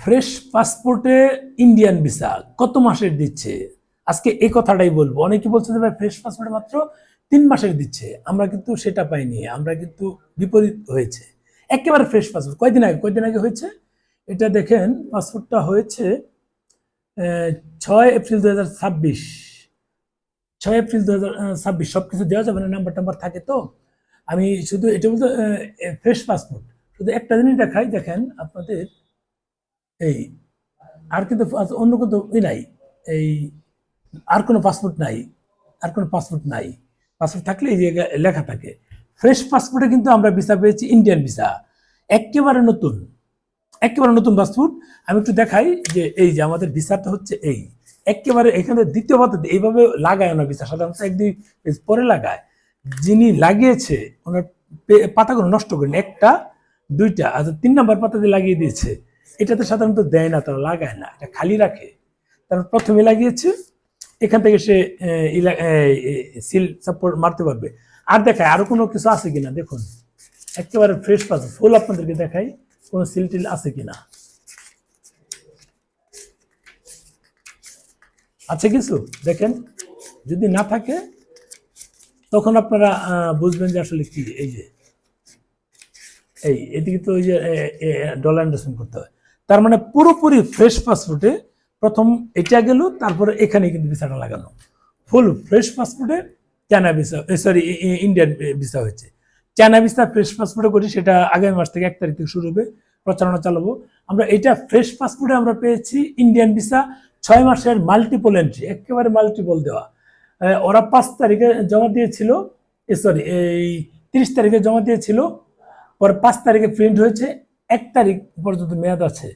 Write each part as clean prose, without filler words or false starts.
Fresh পাসপোর্টে Indian visa কত মাসের দিচ্ছে? আজকে এই কথাটাই বলবো। অনেকে বলছে যে ভাই ফ্রেশ পাসপোর্টে মাত্র 3 মাসের দিচ্ছে, আমরা কিন্তু সেটা পাইনি, আমরা কিন্তু বিপরীত হয়েছে। একেবারে ফ্রেশ পাসপোর্ট কয়দিন আগে হয়েছে এটা দেখেন। পাসপোর্টটা হয়েছে 6 এপ্রিল 2026। 6 এপ্রিল 2026 সবকিছু দেওয়া যাবে না, নাম্বার টাম্বার থাকে তো। আমি শুধু এটা বলতে ফ্রেশ পাসপোর্ট শুধু একটা জিনিস দেখাই, দেখেন আপনাদের এই আর কিন্তু অন্য কোনো নাই, এই আর কোনো পাসপোর্ট নাই, আর কোনো পাসপোর্ট নাই। পাসপোর্ট থাকলে এই জায়গায় লেখা থাকে। ফ্রেশ পাসপোর্টে কিন্তু আমরা ভিসা পেয়েছি ইন্ডিয়ান ভিসা, একেবারে নতুন, একেবারে নতুন পাসপোর্ট। আমি একটু দেখাই যে এই যে আমাদের ভিসাটা হচ্ছে এই একেবারে এখানে দ্বিতীয় পাতাতে এইভাবে লাগায় না ভিসা, সাধারণত 1-2 পেজ পরে লাগায়। যিনি লাগিয়েছে ওনার পাতাগুলো নষ্ট করেন, একটা দুইটা আর 3 নম্বর পাতাতে লাগিয়ে দিয়েছে। এটাতে সাধারণত দেয় না, তারা লাগায় না, এটা খালি রাখে। তারপর প্রথমে লাগিয়েছে, এখান থেকে সে সিল সাপোর্ট মারতে পারবে। আর দেখায় আরো কোনো কিছু আছে কিনা দেখুন, একেবারে ফ্রেশ পাস ফুল আপনাদেরকে দেখাই কোনো সিল টিল আছে কিনা। আছে কিছু দেখেন, যদি না থাকে তখন আপনারা বুঝবেন যে আসলে কি। এই যে এদিকে তো ওই যে ডলার ইনভেস্টমেন্ট করতে হয়, তার মানে পুরোপুরি ফ্রেশ পাসপোর্টে প্রথম এটা গেল, তারপরে এখানে কিন্তু ভিসাটা লাগানো। ফুল ফ্রেশ পাসপোর্টে China visa, sorry Indian visa হয়েছে। চায়না ভিসা ফ্রেশ পাসপোর্টে করি, সেটা আগামী মাস থেকে 1 তারিখ থেকে শুরু হবে, প্রচারণা চালাবো। আমরা এটা ফ্রেশ পাসপোর্টে আমরা পেয়েছি ইন্ডিয়ান ভিসা 6 মাসের মাল্টিপল এন্ট্রি, একেবারে মাল্টিপল দেওয়া। ওরা 5 তারিখে জমা দিয়েছিল, সরি এই 30 তারিখে জমা দিয়েছিল, পরে 5 তারিখে প্রিন্ট হয়েছে, 1 তারিখ পর্যন্ত মেয়াদ আছে।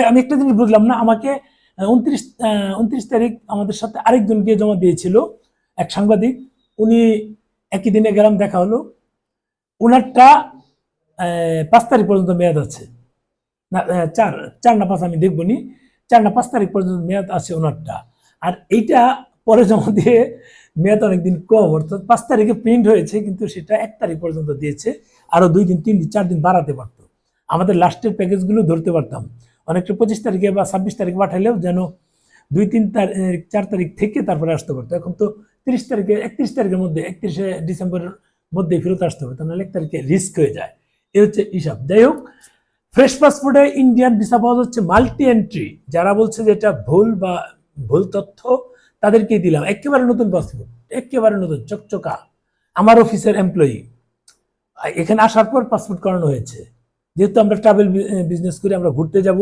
আমি একটা জিনিস বুঝলাম না, আমাকে 29 তারিখ আমাদের সাথে আরেকজন গিয়ে জমা দিয়েছিল, এক সাংবাদিক, উনি একই দিনে গেলাম, দেখা হলো, উনারটা 5 তারিখ পর্যন্ত মেয়াদ আছে না, 4 না 5 আমি দেখবো নি, 4 না 5 তারিখ পর্যন্ত মেয়াদ আছে ওনারটা। আর এইটা পরে জমা দিয়ে মেয়াদ অনেকদিন কম, অর্থাৎ 5 তারিখে প্রিন্ট হয়েছে, কিন্তু সেটা 1 তারিখ পর্যন্ত দিয়েছে। আরো 2 দিন 3 দিন 4 দিন বাড়াতে পারতো, আমাদের লাস্টের প্যাকেজগুলো ধরতে পারতাম। অনেকটা 25 তারিখে বা 26 তারিখে পাঠাইলেও যেন 2-3 তারিখ 4 তারিখ থেকে তারপরে আসতে পারতো। এখন তো 30 তারিখে 31 তারিখের মধ্যে 31শে ডিসেম্বরের মধ্যে ফেরত আসতে হবে, তাহলে 1 তারিখে রিস্ক হয়ে যায়। এ হচ্ছে হিসাব। যাই হোক, ফ্রেশ পাসপোর্টে ইন্ডিয়ান ভিসা পাওয়া যাচ্ছে মাল্টি এন্ট্রি। যারা বলছে যে এটা ভুল বা ভুল তথ্য, তাদেরকেই দিলাম একেবারে নতুন পাসপোর্ট, একেবারে নতুন চকচকা। আমার অফিসের এমপ্লয়ি এখানে আসার পর পাসপোর্ট করানো হয়েছে। যেহেতু আমরা ট্রাভেল বিজনেস করি, আমরা ঘুরতে যাব,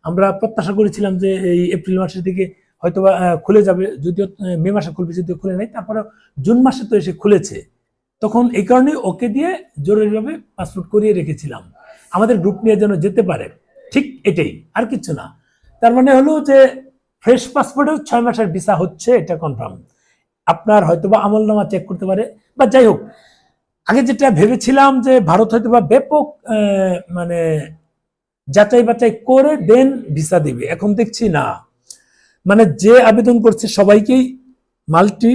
আমরা প্রত্যাশা করেছিলাম যে এই এপ্রিল মাসের দিকে হয়তো খুলে যাবে, যদিও মে মাসে খুলবে, যদিও খুলে নাই, তারপরে জুন মাসে তো এসে খুলেছে। তখন এই কারণে ওকে দিয়ে জরুরিভাবে পাসপোর্ট করিয়ে রেখেছিলাম, আমাদের গ্রুপ নিয়ে যেন যেতে পারে। ঠিক এটাই, আর কিছু না। তার মানে হলো যে ফ্রেশ পাসপোর্টেও 6 মাসের ভিসা হচ্ছে, এটা কনফার্ম। আপনার হয়তোবা আমলনামা চেক করতে পারে, বা যাই হোক, আগে যেটা ভেবেছিলাম যে ভারত হয়তোবা ব্যাপক মানে যাচাই বাছাই করে দেন ভিসা দিবে, এখন দেখছি না। মানে যে আবেদন করছে সবাইকেই মাল্টি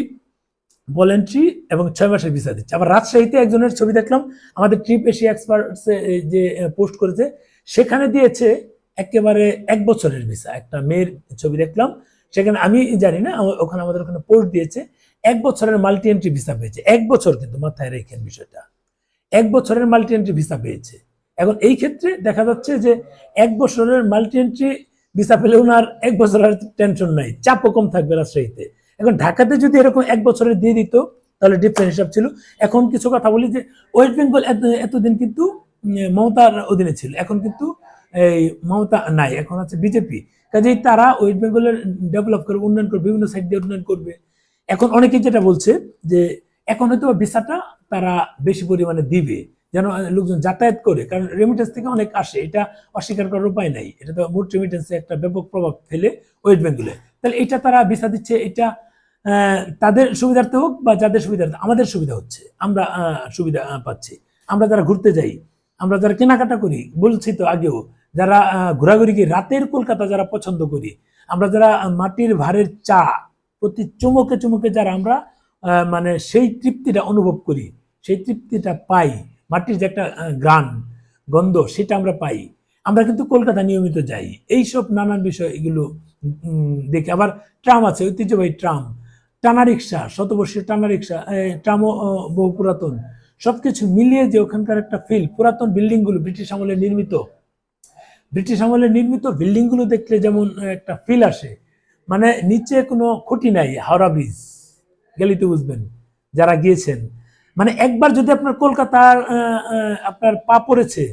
ভলেন্ট্রি এবং 6 মাসের ভিসা দিচ্ছে। আবার রাজশাহীতে একজনের ছবি দেখলাম, আমাদের ট্রিপ এশিয়া এক্সপার্টস যে পোস্ট করেছে, সেখানে দিয়েছে একেবারে 1 বছরের ভিসা। একটা মেয়ের ছবি দেখলাম, সেখানে আমি জানি না, ওখানে আমাদের ওখানে পোস্ট দিয়েছে 1 বছরের মাল্টি এন্ট্রি ভিসা পেয়েছে। 1 বছর, কিন্তু মাথায় রেখেন বিষয়টা, 1 বছরের মাল্টি এন্ট্রি ভিসা পেয়েছে। এখন এই ক্ষেত্রে দেখা যাচ্ছে যে 1 বছরের মাল্টি এন্ট্রি ভিসা পেলে ওনার 1 বছরের টেনশন নাই, চাপও কম থাকবে রাজশাহীতে। এখন ঢাকাতে যদি এরকম 1 বছরের দিয়ে দিত, তাহলে ডিফারেন্ট হিসাব ছিল। এখন কিছু কথা বলি যে ওয়েস্ট বেঙ্গল এতদিন কিন্তু মমতার অধীনে ছিল, এখন কিন্তু এই মমতা নাই, এখন আছে বিজেপি। কাজেই তারা ওয়েস্ট বেঙ্গলের ডেভেলপ করবে, উন্নয়ন করবে, বিভিন্ন সাইড দিয়ে উন্নয়ন করবে। এখন অনেকেই যেটা বলছে যে এখন হয়তো ভিসাটা তারা বেশি পরিমাণে দিবে, যেন লোকজন যাতায়াত করে, কারণ রেমিটেন্স থেকে অনেক আসে, এটা অস্বীকার করার উপায় নাই। এটা তো মোট রেমিটেন্সে একটা ব্যাপক প্রভাব ফেলে ওয়েস্ট বেঙ্গলে। তাহলে এটা তারা ভিসা দিচ্ছে, এটা তাদের সুবিধার্থে হোক বা যাদের সুবিধার্থে, আমাদের সুবিধা হচ্ছে, আমরা সুবিধা পাচ্ছি। আমরা যারা ঘুরতে যাই, আমরা যারা কেনাকাটা করি, বলছি তো আগেও, যারা ঘোরাঘুরি কি রাতের কলকাতা যারা পছন্দ করি, আমরা যারা মাটির ভারের চা প্রতি চুমুকে চুমুকে যারা আমরা মানে সেই তৃপ্তিটা অনুভব করি, সেই তৃপ্তিটা পাই, মাটির যে একটা গ্রান গন্ধ, সেটা আমরা পাই। আমরা কিন্তু কলকাতা নিয়মিত যাই, এইসব নানান বিষয় এগুলো দেখি। আবার ট্রাম আছে, ঐতিহ্যবাহী ট্রাম, টানা রিক্সা, শতবর্ষীয় টানা রিক্সা, ট্রামও বহু পুরাতন। সবকিছু মিলিয়ে যে ওখানকার একটা ফিল, পুরাতন বিল্ডিংগুলো ব্রিটিশ আমলে নির্মিত বিল্ডিংগুলো দেখলে যেমন একটা ফিল আসে, মানে নিচে কোনো খুঁটি নাই, হাওড়া ব্রিজ গেলেই তো বুঝবেন যারা গিয়েছেন। মানে একবার যদি আপনার কলকাতার আপনার পা পড়েছে,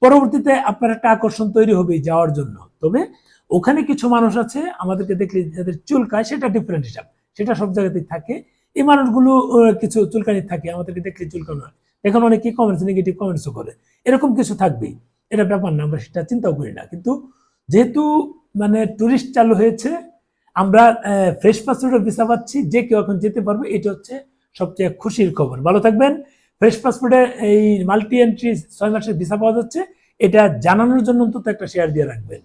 পরবর্তীতে আপনার একটা আকর্ষণ তৈরি হবে যাওয়ার জন্য। তবে ওখানে কিছু মানুষ আছে আমাদেরকে দেখলে যাদের চুলকায়, সেটা ডিফারেন্ট হিসাব, সেটা সব জায়গাতেই থাকে। এই মানুষগুলো কিছু চুলকানি থাকে, আমাদেরকে দেখলে চুলকানো হয়, এখন অনেকে কমেন্টস, নেগেটিভ কমেন্টসও করে, এরকম কিছু থাকবেই, এটা ব্যাপার না, আমরা সেটা চিন্তাও করি না। কিন্তু যেহেতু মানে টুরিস্ট চালু হয়েছে, আমরা ফ্রেশ পাসপোর্টের ভিসা পাচ্ছি, যে কেউ এখন যেতে পারবে, এটা হচ্ছে সবচেয়ে খুশির খবর। ভালো থাকবেন। ফ্রেশ পাসপোর্টে এই মাল্টি এন্ট্রি 6 মাসের ভিসা পাওয়া যাচ্ছে, এটা জানানোর জন্য অন্তত একটা শেয়ার দিয়ে রাখবেন।